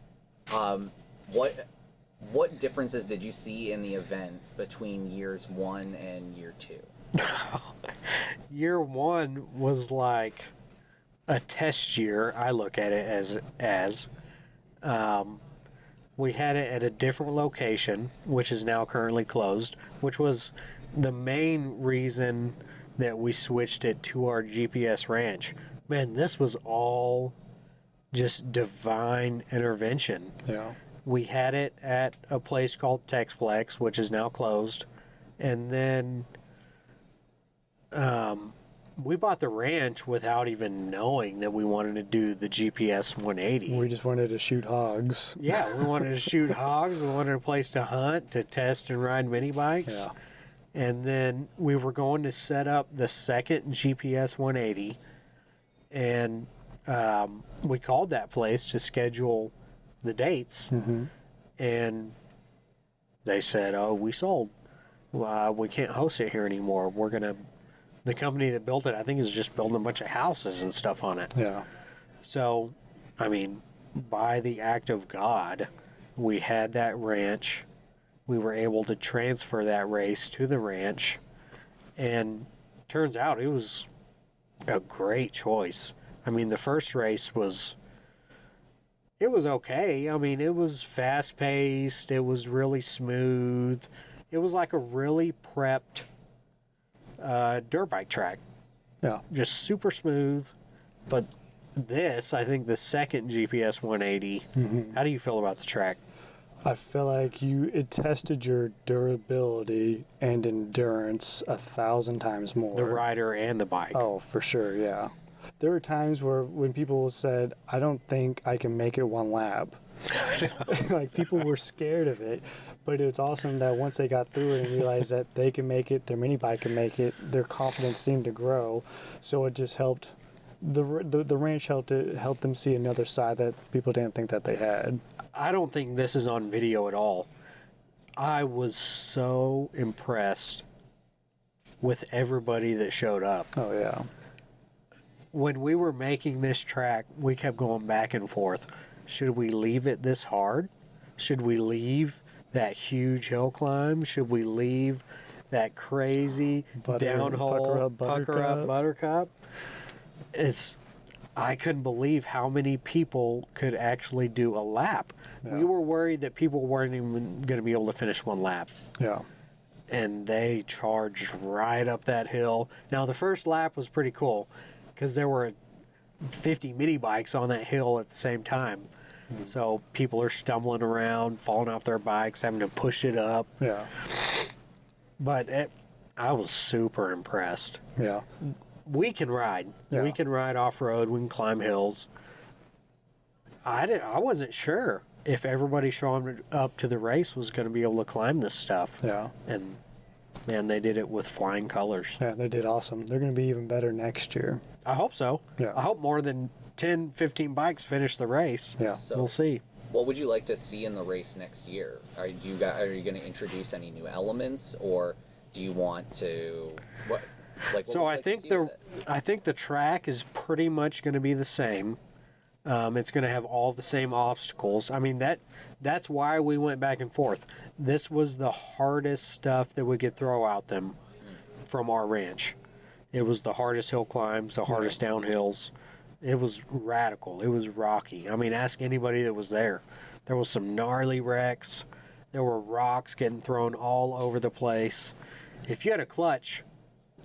what differences did you see in the event between years 1 and year 2? Year 1 was like a test year. I look at it as we had it at a different location, which is now currently closed, which was the main reason that we switched it to our GPS ranch. Man, this was all just divine intervention. Yeah. We had it at a place called Texplex, which is now closed, and then we bought the ranch without even knowing that we wanted to do the GPS 180. We just wanted to shoot hogs. Yeah, we wanted to shoot hogs. We wanted a place to hunt, to test and ride mini bikes. Yeah. And then we were going to set up the second GPS 180. And we called that place to schedule the dates. Mm-hmm. And they said, oh, we sold. We can't host it here anymore. The company that built it, I think, is just building a bunch of houses and stuff on it. Yeah. So, I mean, by the act of God, we had that ranch. We were able to transfer that race to the ranch. And turns out it was a great choice. I mean, the first race was okay. I mean, it was fast-paced. It was really smooth. It was like a really prepped dirt bike track. Yeah. Just super smooth. But this, I think the second GPS 180, how do you feel about the track? I feel like it tested your durability and endurance 1,000 times more. The rider and the bike. Oh, for sure, yeah. There were times when people said, I don't think I can make it one lap. Like, people were scared of it, but it's awesome that once they got through it and realized that they can make it, their mini bike can make it, their confidence seemed to grow. So it just helped, the ranch helped them see another side that people didn't think that they had. I don't think this is on video at all. I was so impressed with everybody that showed up. Oh, yeah. When we were making this track, we kept going back and forth. Should we leave it this hard? Should we leave that huge hill climb? Should we leave that crazy downhole pucker up buttercup? I couldn't believe how many people could actually do a lap. Yeah. We were worried that people weren't even going to be able to finish one lap. Yeah. And they charged right up that hill. Now, the first lap was pretty cool because there were 50 mini bikes on that hill at the same time. So people are stumbling around, falling off their bikes, having to push it up. Yeah. But I was super impressed. Yeah. We can ride. Yeah. We can ride off-road. We can climb hills. I wasn't sure if everybody showing up to the race was going to be able to climb this stuff. Yeah. And, man, they did it with flying colors. Yeah, they did awesome. They're going to be even better next year. I hope so. Yeah. I hope more than 10, 15 bikes finish the race. Yeah. So, We'll see. what would you like to see in the race next year? Are you going to introduce any new elements, or do you want to what? Like, what So would you I like to think see with it? I think the track is pretty much going to be the same. It's going to have all the same obstacles. I mean, that's why we went back and forth. This was the hardest stuff that we could throw out them from our ranch. It was the hardest hill climbs, the hardest downhills. It was radical. It was rocky. I mean, ask anybody that was there. There was some gnarly wrecks. There were rocks getting thrown all over the place. If you had a clutch,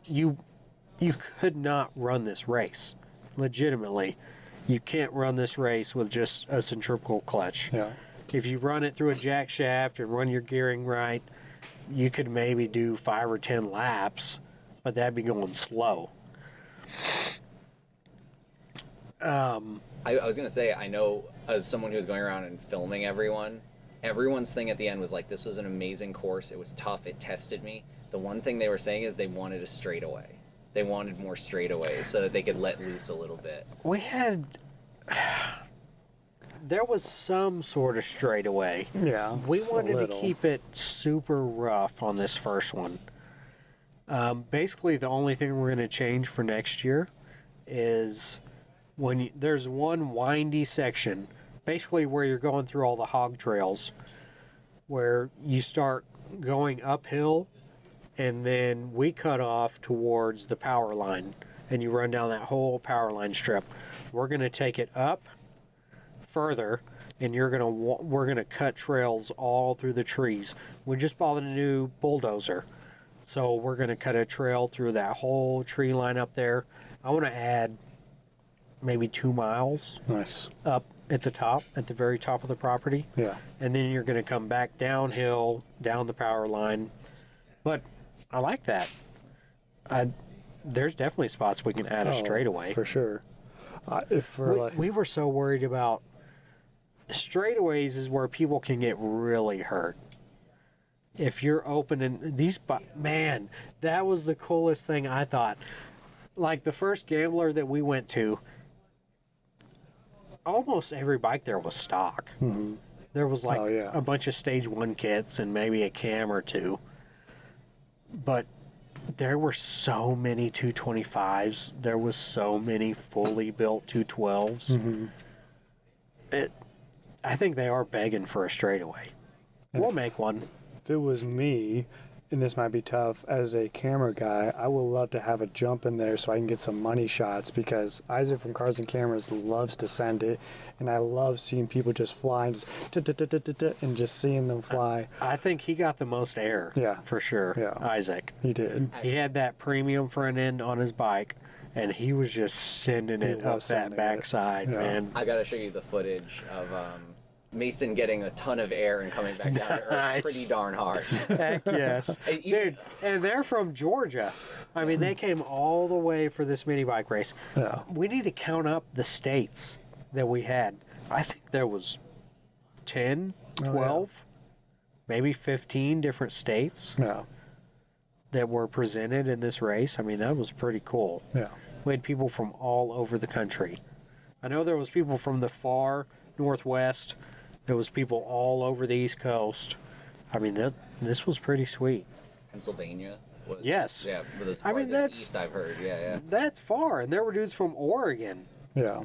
you could not run this race. Legitimately, you can't run this race with just a centrifugal clutch. Yeah. If you run it through a jack shaft and run your gearing right, you could maybe do 5 or 10 laps, but that'd be going slow. I was going to say, I know as someone who was going around and filming everyone's thing at the end was like, this was an amazing course. It was tough. It tested me. The one thing they were saying is they wanted a straightaway. They wanted more straightaways so that they could let loose a little bit. There was some sort of straightaway. Yeah. We just a wanted to little. keep it super rough on this first one. Basically, the only thing we're going to change for next year is there's one windy section, basically where you're going through all the hog trails, where you start going uphill, and then we cut off towards the power line, and you run down that whole power line strip. We're going to take it up further, and we're gonna cut trails all through the trees. We just bought a new bulldozer, so we're gonna cut a trail through that whole tree line up there. I want to add maybe 2 miles Nice. up at the very top of the property, Yeah. and then you're gonna come back downhill down the power line. But I like that. there's definitely spots we can add a straightaway. For sure. We were so worried about straightaways is where people can get really hurt. If you're opening these, man, that was the coolest thing I thought. Like the first Gambler that we went to, almost every bike there was stock. Mm-hmm. There was like a bunch of stage 1 kits and maybe a cam or two. But there were so many 225s. There was so many fully built 212s. Mm-hmm. I think they are begging for a straightaway. We'll make one. If it was me, and this might be tough, as a camera guy, I would love to have a jump in there so I can get some money shots, because Isaac from Cars and Cameras loves to send it, and I love seeing people just fly and just seeing them fly. I think he got the most air. Yeah. For sure. Yeah. Isaac. He did. He had that premium front end on his bike, and he was just sending it up that backside, man. I gotta show you the footage of Mason getting a ton of air and coming back down to earth pretty darn hard. Heck yes. Dude, and they're from Georgia. I mean, they came all the way for this mini bike race. Yeah. We need to count up the states that we had. I think there was 10, 12, maybe 15 different states that were presented in this race. I mean, that was pretty cool. Yeah. We had people from all over the country. I know there was people from the far northwest. There was people all over the East Coast. I mean, this was pretty sweet. Pennsylvania was... Yes. Yeah, but as I far mean, as that's... east, I've heard. Yeah. That's far. And there were dudes from Oregon. Yeah.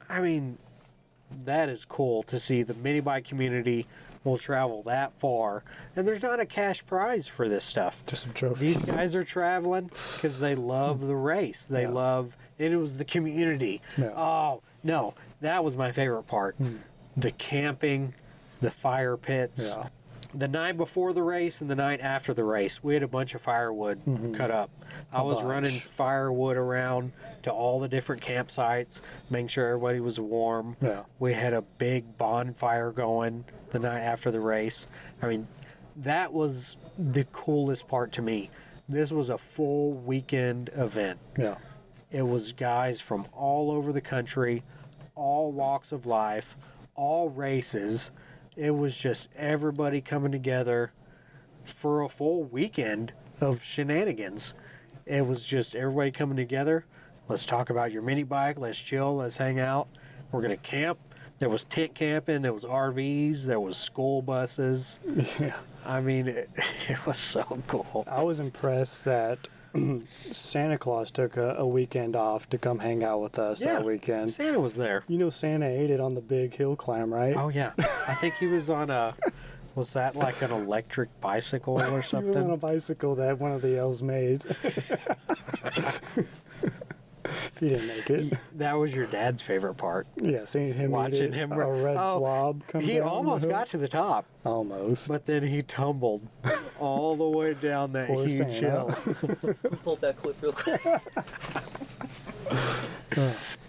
I mean, that is cool to see the mini bike community will travel that far. And there's not a cash prize for this stuff. Just some trophies. These guys are traveling because they love the race. They love... And it was the community. Yeah. Oh, no. That was my favorite part. The camping, the fire pits. Yeah. The night before the race and the night after the race, we had a bunch of firewood cut up. I was running firewood around to all the different campsites, making sure everybody was warm. Yeah. We had a big bonfire going the night after the race. I mean, that was the coolest part to me. This was a full weekend event. Yeah. It was guys from all over the country, all walks of life, all races. It was just everybody coming together for a full weekend of shenanigans. It was just everybody coming together. Let's talk about your mini bike. Let's chill. Let's hang out. We're going to camp. There was tent camping. There was RVs. There was school buses. Yeah. I mean, it was so cool. I was impressed that Santa Claus took a weekend off to come hang out with us that weekend. Santa was there. You know, Santa ate it on the big hill climb, right? Oh, yeah. I think he was on was that like an electric bicycle or something? He was on a bicycle that one of the elves made. He didn't make it. That was your dad's favorite part. Yeah, seeing him Watching eat it, him. a red blob come He down almost the hill. got to the top. Almost. But then he tumbled all the way down that Poor huge Santa. hill. Pulled that clip real quick.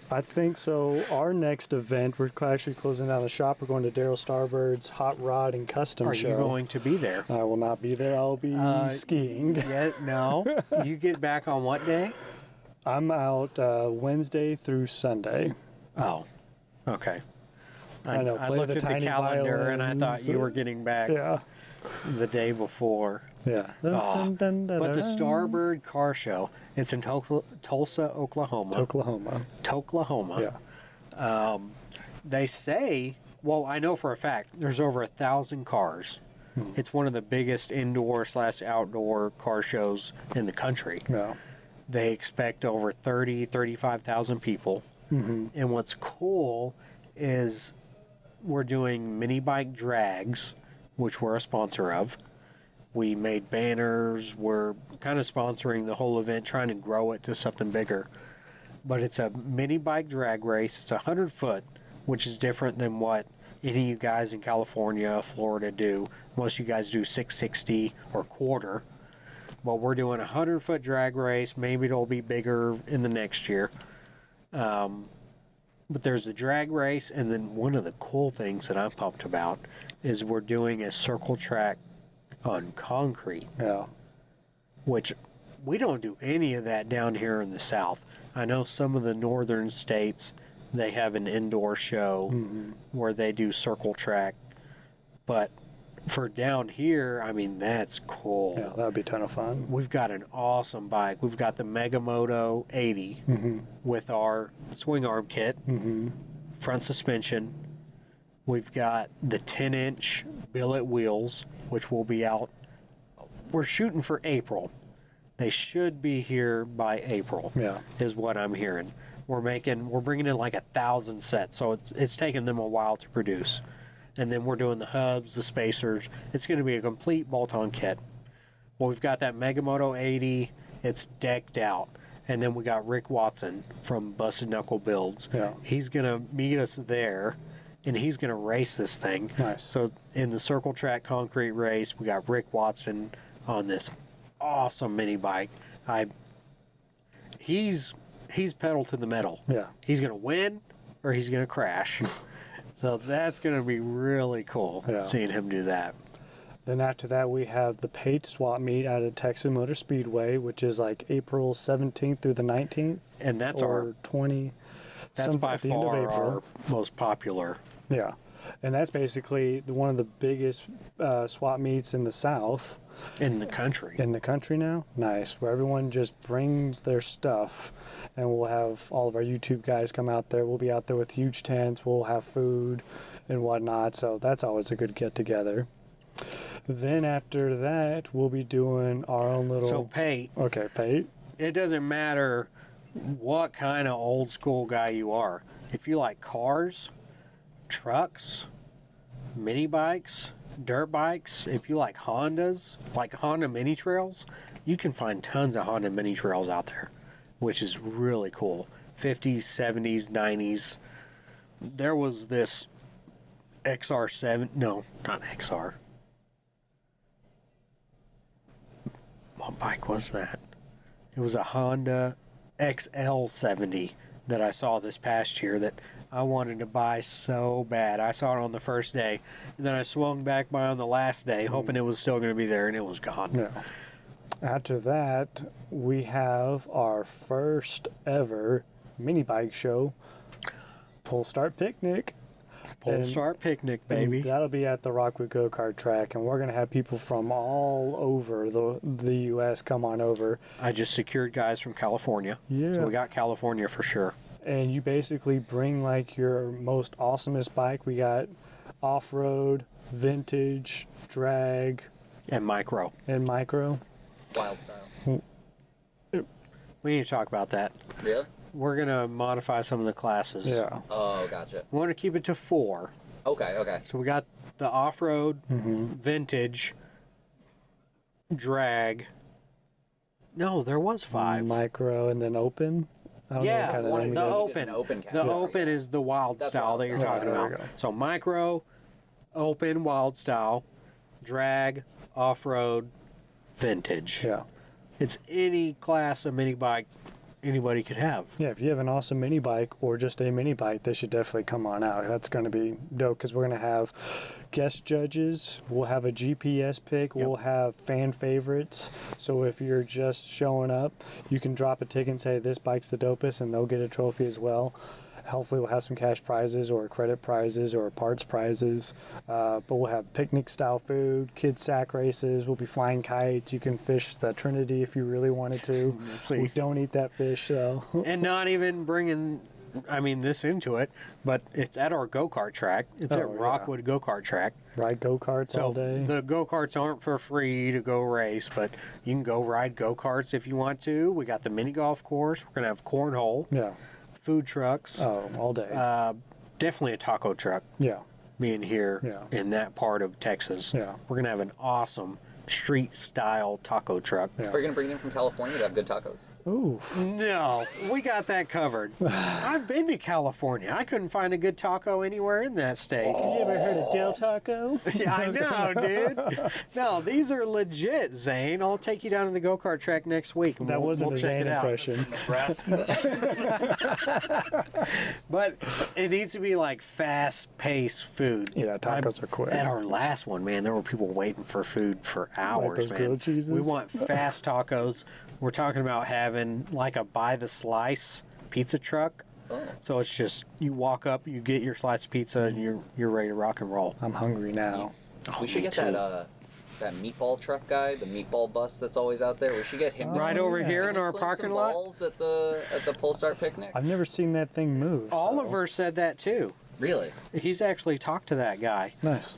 I think so. Our next event, we're actually closing down the shop. We're going to Daryl Starbird's Hot Rod and Custom Are Show. you going to be there? I will not be there. I'll be skiing. Yeah, no. You get back on what day? I'm out Wednesday through Sunday. Oh, okay. I know. I Play looked the at the tiny calendar and I thought violins. you were getting back Yeah. the day before. Yeah. Oh, but the Starbird Car Show, it's in Tulsa, Oklahoma. Oklahoma. Yeah. They say, well, I know for a fact, there's over 1,000 cars. It's one of the biggest indoor/outdoor car shows in the country. Yeah. They expect over 35,000 people. And what's cool is we're doing mini bike drags, which we're a sponsor of. We made banners. We're kind of sponsoring the whole event, trying to grow it to something bigger. But it's a mini bike drag race. It's 100 foot, which is different than what any of you guys in California, Florida do. Most of you guys do 660 or quarter. But we're doing a 100-foot drag race. Maybe it'll be bigger in the next year. But there's the drag race, and then one of the cool things that I'm pumped about is we're doing a circle track on concrete, Yeah. which we don't do any of that down here in the South. I know some of the northern states, they have an indoor show where they do circle track. But for down here, I mean, that's cool. Yeah, that'd be a ton of fun. We've got an awesome bike. We've got the Megamoto 80 with our swing arm kit, front suspension. We've got the 10-inch billet wheels, which will be out. We're shooting for April. They should be here by April. Yeah. Is what I'm hearing. We're bringing in like 1,000 sets, so it's taken them a while to produce. And then we're doing the hubs, the spacers. It's going to be a complete bolt-on kit. Well, we've got that Megamoto 80. It's decked out. And then we got Rick Watson from Busted Knuckle Builds. Yeah. He's going to meet us there, and he's going to race this thing. Nice. So in the circle track concrete race, we got Rick Watson on this awesome mini bike. He's pedal to the metal. Yeah. He's going to win or he's going to crash. So that's going to be really cool seeing him do that. Then after that, we have the Pate Swap Meet out at Texas Motor Speedway, which is like April 17th through the 19th. And that's or 20. That's by far our most popular. Yeah. And that's basically one of the biggest swap meets in the South. In the country. In the country now? Nice. Where everyone just brings their stuff. And we'll have all of our YouTube guys come out there. We'll be out there with huge tents. We'll have food and whatnot. So that's always a good get together. Then after that, we'll be doing our own little... So Pate. Okay, Pate. It doesn't matter what kind of old school guy you are. If you like cars, trucks, mini bikes, dirt bikes, if you like Hondas, like Honda mini trails, you can find tons of Honda mini trails out there, which is really cool. 50s, 70s, 90s. There was this XR7, no, not XR. What bike was that? It was a Honda XL70 that I saw this past year that I wanted to buy so bad. I saw it on the first day, and then I swung back by on the last day, hoping it was still going to be there, and it was gone. Yeah. After that, we have our first ever mini bike show, Full Start Picnic. Full Start Picnic, baby. And that'll be at the Rockwood Go-Kart track, and we're going to have people from all over the U.S. come on over. I just secured guys from California. Yeah. So we got California for sure. And you basically bring like your most awesomest bike. We got off-road, vintage, drag, And micro. and micro. Wild style. We need to talk about that. Really? We're going to modify some of the classes. Yeah. Oh, gotcha. We want to keep it to 4. Okay. So we got the off-road, vintage, drag. No, there was 5. Micro and then open. I don't know what kind of name the it is. open. Open The category, open yeah. is the wild That's style wild that you're style. talking Oh, there about. we go. So micro, open, wild style, drag, off-road, vintage. Yeah. It's any class of mini bike anybody could have. Yeah, if you have an awesome mini bike or just a mini bike, they should definitely come on out. That's going to be dope because we're going to have guest judges. We'll have a GPS pick. We'll have fan favorites. So if you're just showing up, you can drop a ticket and say, this bike's the dopest, and they'll get a trophy as well. Hopefully we'll have some cash prizes or credit prizes or parts prizes. But we'll have picnic style food, kids sack races. We'll be flying kites. You can fish the Trinity if you really wanted to. see. We don't eat that fish though. And not even bringing, this into it, but it's at our go-kart track. It's Oh, at yeah. Rockwood Go-Kart track. Ride go-karts all So day. the go-karts aren't for free to go race, but you can go ride go-karts if you want to. We got the mini golf course. We're going to have cornhole, Yeah. food trucks, Oh, all day. definitely a taco truck yeah. being here Yeah. in that part of Texas. Yeah. We're going to have an awesome street-style taco truck. Yeah. Are you gonna bring them from California to have good tacos? Oof. No, we got that covered. I've been to California. I couldn't find a good taco anywhere in that state. You ever heard of Del Taco? Yeah, I know, dude. No, these are legit, Zane. I'll take you down to the go-kart track next week. And That wasn't we'll a check Zane it out. impression. But it needs to be like fast-paced food. Yeah, tacos are quick. At our last one, man, there were people waiting for food for hours, those man. grilled cheeses? We want fast tacos. We're talking about having like a by the slice pizza truck. Oh. So it's just you walk up, you get your slice of pizza, and you're ready to rock and roll. I'm hungry now. We should get that meatball truck guy, the meatball bus that's always out there. We should get him Right to over sling- here can in he our sling parking some lot? balls at the Pole Star picnic. I've never seen that thing move. so- Oliver said that too. Really? He's actually talked to that guy. Nice.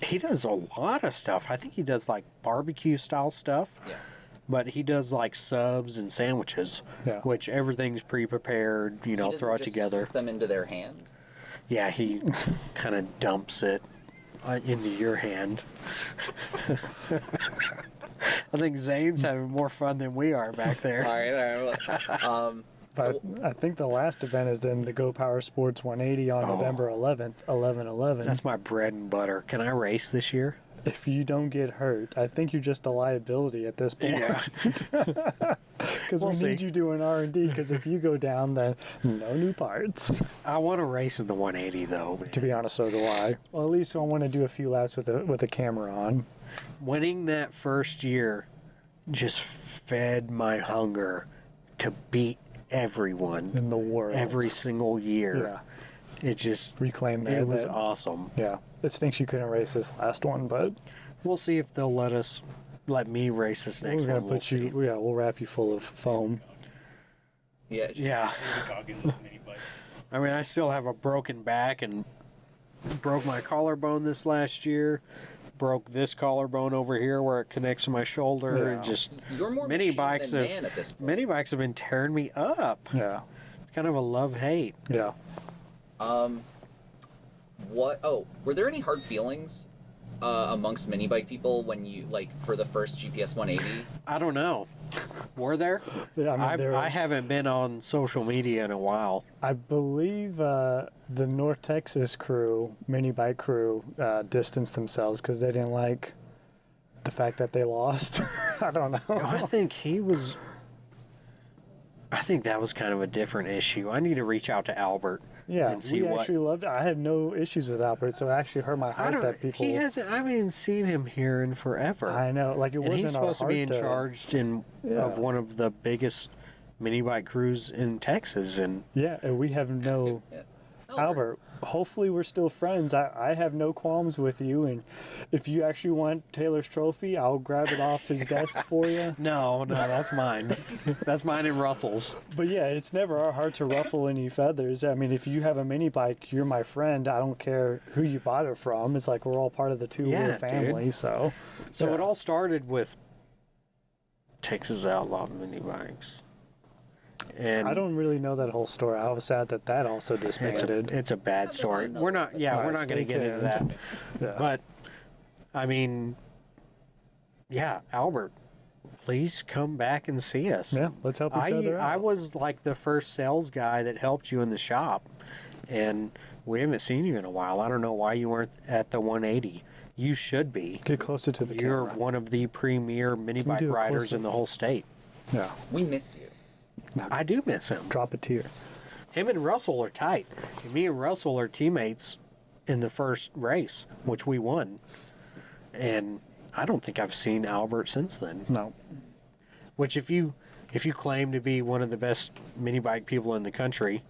He does a lot of stuff. I think he does like barbecue style stuff. Yeah. But he does like subs and sandwiches, Yeah. which everything's pre-prepared. He doesn't Throw it just together. Put them into their hand. Yeah, he kind of dumps it into your hand. I think Zane's having more fun than we are back there. Sorry. But I think the last event is then the GoPowerSports 180 on November 11th, 11/11. That's my bread and butter. Can I race this year? If you don't get hurt, I think you're just a liability at this point. Yeah. Because We'll we need see. you doing R&D. Because if you go down, then no new parts. I want to race in the 180 though. Man. To be honest, so do I. Well, at least I want to do a few laps with a camera on. Winning that first year just fed my hunger to beat everyone In the world. every single year. Yeah. It just Reclaim that. it was that- awesome. Yeah. It stinks you couldn't race this last one, but We'll see if they'll let me race this next we're gonna one. We'll put you. see. Yeah, we'll wrap you full of foam. Yeah. Yeah. I mean, I still have a broken back and broke my collarbone this last year. Broke this collarbone over here where it connects to my shoulder. Yeah. It just You're more mini machine bikes than have man at this point. mini bikes have been tearing me up. Yeah. It's kind of a love-hate. Yeah. What? Oh, were there any hard feelings amongst mini bike people when you for the first GPS 180? I don't know. Were there? Yeah, I mean, I haven't been on social media in a while. I believe the North Texas crew, mini bike crew, distanced themselves because they didn't like the fact that they lost. I don't know. I think that was kind of a different issue. I need to reach out to Albert. Yeah, and see we what. actually loved it. I had no issues with Albert, so it actually hurt my I heart don't. that people. He hasn't. I haven't seen him here in forever. I know, like it and wasn't he's our supposed to heart be in charge of one of the biggest mini bike crews in Texas, and Yeah, and we have no. Yeah. Albert, hopefully we're still friends. I have no qualms with you, and if you actually want Taylor's trophy, I'll grab it off his desk for you. no, that's mine. That's mine and Russell's. But yeah, it's never our heart to ruffle any feathers. I mean, if you have a mini bike, you're my friend. I don't care who you bought it from. It's like we're all part of the two-wheel Yeah, family. dude. So So it all started with Texas Outlaw mini bikes, and I don't really know that whole story. I was sad that also It's disbanded. a bad It's story. not We're not. Yeah, Right, we're not going to stay get into that. tuned. Yeah. But I mean, yeah, Albert, please come back and see us. Yeah, let's help each other out. I was like the first sales guy that helped you in the shop, and we haven't seen you in a while. I don't know why you weren't at the 180. You should be. Get closer to the You're camera. one of the premier mini Can we bike do a riders close-up? in the whole state. Yeah, We miss you. I do miss him. drop a tear. Him and Russell are tight. And me and Russell are teammates in the first race, which we won. And I don't think I've seen Albert since then. No, Which if you claim to be one of the best mini bike people in the country,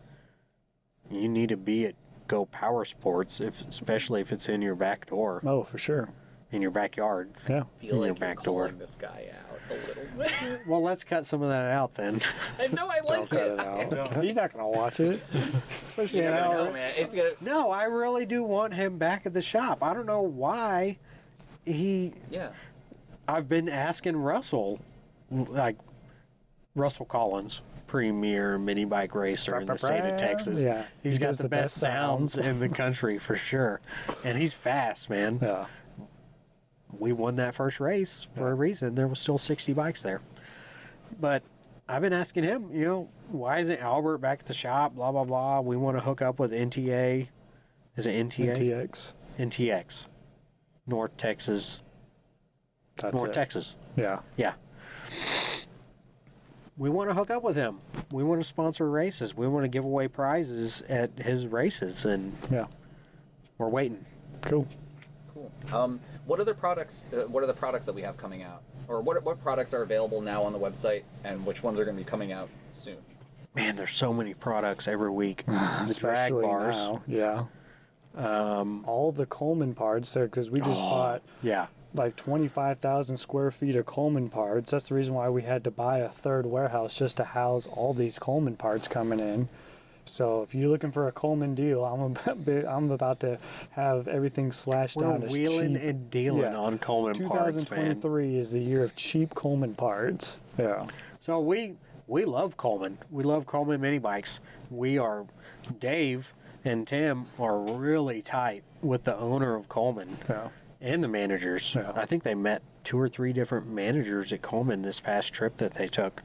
you need to be at GoPowerSports, especially if it's in your back door, oh for sure. in your backyard. Yeah, Feel In like your you're back door. calling this guy out a little bit. Well, let's cut some of that out then. I know I like cut it. it out. He's not gonna watch it, especially You an never hour. know, man. It's gonna. No, I really do want him back at the shop. I don't know why Yeah. I've been asking Russell, like Russell Collins, premier mini bike racer in the state of Texas. Yeah, He's he got does the best sounds in the country for sure. And he's fast, man. Yeah, We won that first race for a reason. There was still 60 bikes there. But I've been asking him, why isn't Albert back at the shop? Blah, blah, blah. We want to hook up with NTA. Is it NTA? NTX. NTX. North Texas. That's North it. Texas. Yeah, Yeah. We want to hook up with him. We want to sponsor races. We want to give away prizes at his races, and yeah. we're waiting. Cool. Cool. What other products? What are the products that we have coming out, or what products are available now on the website, and which ones are going to be coming out soon? Man, there's so many products every week. The drag Especially bars. now, yeah. All the Coleman parts there, because we just bought Yeah. like 25,000 square feet of Coleman parts. That's the reason why we had to buy a third warehouse, just to house all these Coleman parts coming in. So if you're looking for a Coleman deal, I'm about to have everything slashed We're down as wheeling cheap. and dealing on Coleman parts, man. 2023 is the year of cheap Coleman parts. Yeah. So we love Coleman. We love Coleman mini bikes. Dave and Tim are really tight with the owner of Coleman Yeah. and the managers. Yeah. I think they met 2 or 3 different managers at Coleman this past trip that they took.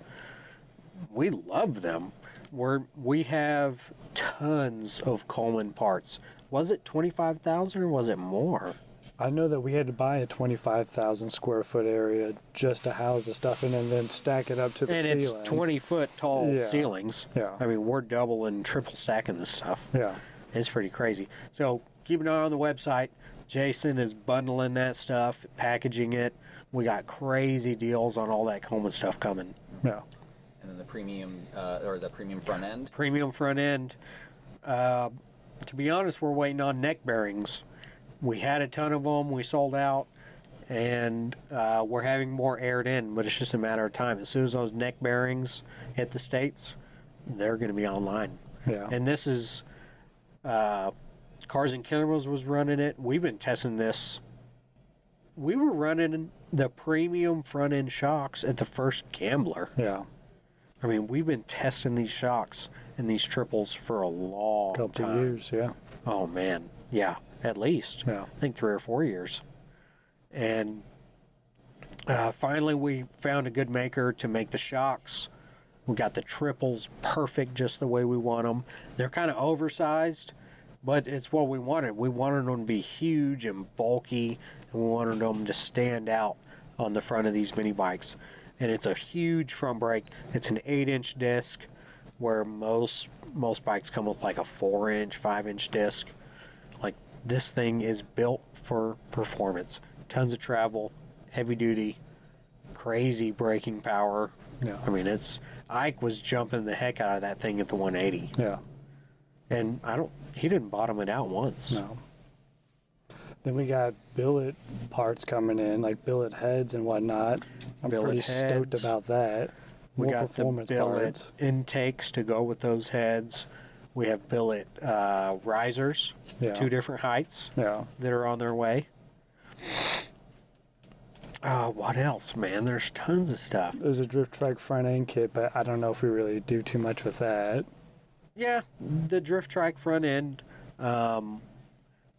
We love them. We have tons of Coleman parts. Was it 25,000 or was it more? I know that we had to buy a 25,000 square foot area just to house the stuff in and then stack it up to the And ceiling. it's 20-foot tall Yeah. ceilings. Yeah. I mean, we're double and triple stacking this stuff. Yeah. It's pretty crazy. So keep an eye on the website. Jason is bundling that stuff, packaging it. We got crazy deals on all that Coleman stuff coming. Yeah. And then the premium or the premium front end. Premium front end. To be honest, we're waiting on neck bearings. We had a ton of them. We sold out. And we're having more aired in, but it's just a matter of time. As soon as those neck bearings hit the States, they're going to be online. Yeah. And this is Cars and Cameras was running it. We've been testing this. We were running the premium front end shocks at the first Gambler. Yeah. I mean, we've been testing these shocks and these triples for a long Couple time. years. Yeah. Oh man, yeah, at least. Yeah. I think 3 or 4 years. And finally, we found a good maker to make the shocks. We got the triples perfect, just the way we want them. They're kind of oversized, but it's what we wanted. We wanted them to be huge and bulky, and we wanted them to stand out on the front of these mini bikes. And it's a huge front brake. It's an 8-inch disc, where most bikes come with like a 4-inch, 5-inch disc. Like, this thing is built for performance. Tons of travel, heavy duty, crazy braking power. Yeah. I mean, Ike was jumping the heck out of that thing at the 180. Yeah. And he didn't bottom it out once. No. Then we got billet parts coming in, like billet heads and whatnot. I'm Billet pretty stoked heads. about that. We More got the performance billet parts. intakes to go with those heads. We have billet risers, Yeah. 2 different heights Yeah. that are on their way. What else, man? There's tons of stuff. There's a drift track front end kit, but I don't know if we really do too much with that. Yeah, the drift track front end.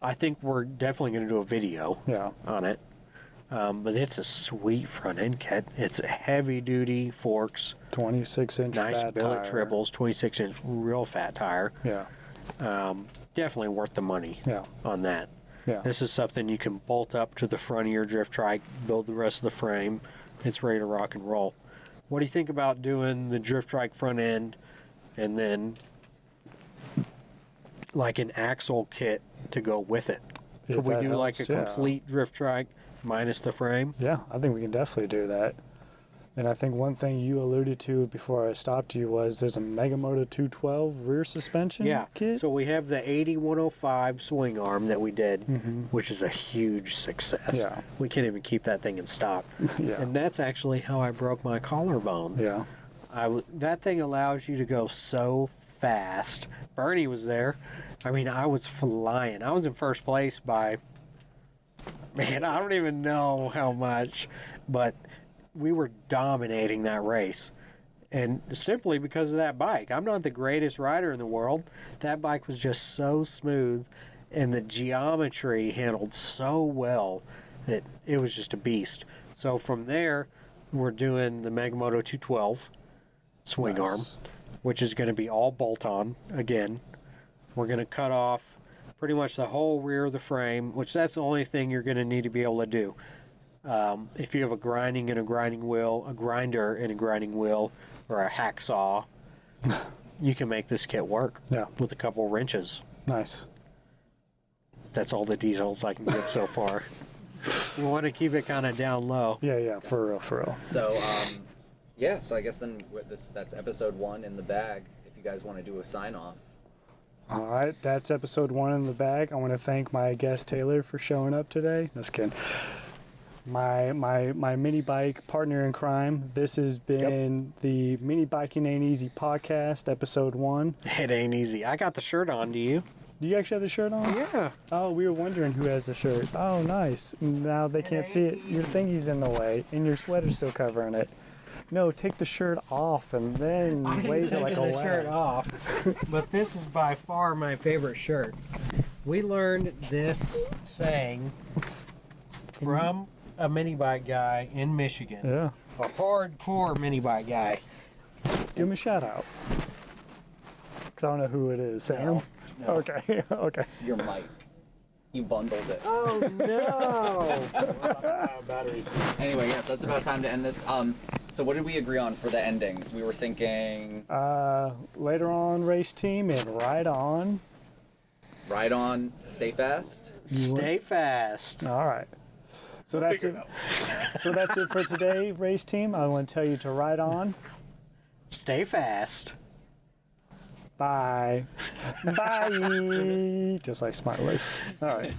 I think we're definitely going to do a video Yeah. on it. But it's a sweet front end kit. It's heavy duty forks, 26-inch nice fat billet tire. triples, 26-inch real fat tire. Yeah. Definitely worth the money Yeah. on that. Yeah. This is something you can bolt up to the front of your drift trike, build the rest of the frame. It's ready to rock and roll. What do you think about doing the drift trike front end and then like an axle kit to go with it? If Could we that do like a helps, yeah. complete drift trike minus the frame? Yeah, I think we can definitely do that. And I think one thing you alluded to before I stopped you was there's a Megamoto 212 rear suspension Yeah. kit. So we have the 80-105 swing arm that we did, which is a huge success. Yeah. We can't even keep that thing in stock. Yeah. And that's actually how I broke my collarbone. Yeah. That thing allows you to go so fast. Bernie was there. I mean, I was flying. I was in first place by, man, I don't even know how much, but we were dominating that race. And simply because of that bike. I'm not the greatest rider in the world. That bike was just so smooth, and the geometry handled so well that it was just a beast. So from there, we're doing the Megamoto 212 swing Nice. arm, which is going to be all bolt-on again. We're going to cut off pretty much the whole rear of the frame, which that's the only thing you're going to need to be able to do. If you have a grinding and a grinding wheel, a grinder and a grinding wheel, or a hacksaw, you can make this kit work Yeah. with a couple wrenches. Nice. That's all the details I can give so far. We want to keep it kind of down low. Yeah, for real. So, so I guess then that's episode 1 in the bag. If you guys want to do a sign off. All right, that's episode 1 in the bag. I want to thank my guest Taylor for showing up today. Just kidding. My mini bike partner in crime. This has been the Minibikin Ain't Eazy podcast, episode 1. It ain't easy. I got the shirt on. Do you? Do you actually have the shirt on? Yeah. Oh, we were wondering who has the shirt. Oh, nice. Now they can't see it. Your thingy's in the way, and your sweater's still covering it. No, take the shirt off and then wave it like a the shirt off. But this is by far my favorite shirt. We learned this saying from a mini bike guy in Michigan. Yeah. A hardcore mini bike guy. Give him a shout out. Because I don't know who it is. Sam? No. Okay. Okay. Your mic. You bundled it. Oh no! Battery. Anyway, yes, that's about time to end this. So what did we agree on for the ending? We were thinking Later on, race team and ride on. ride on, stay fast. Stay fast. All right. So that's it. So that's it for today, race team. I want to tell you to ride on. Stay fast. Bye. Bye. Just like Smileys. All right.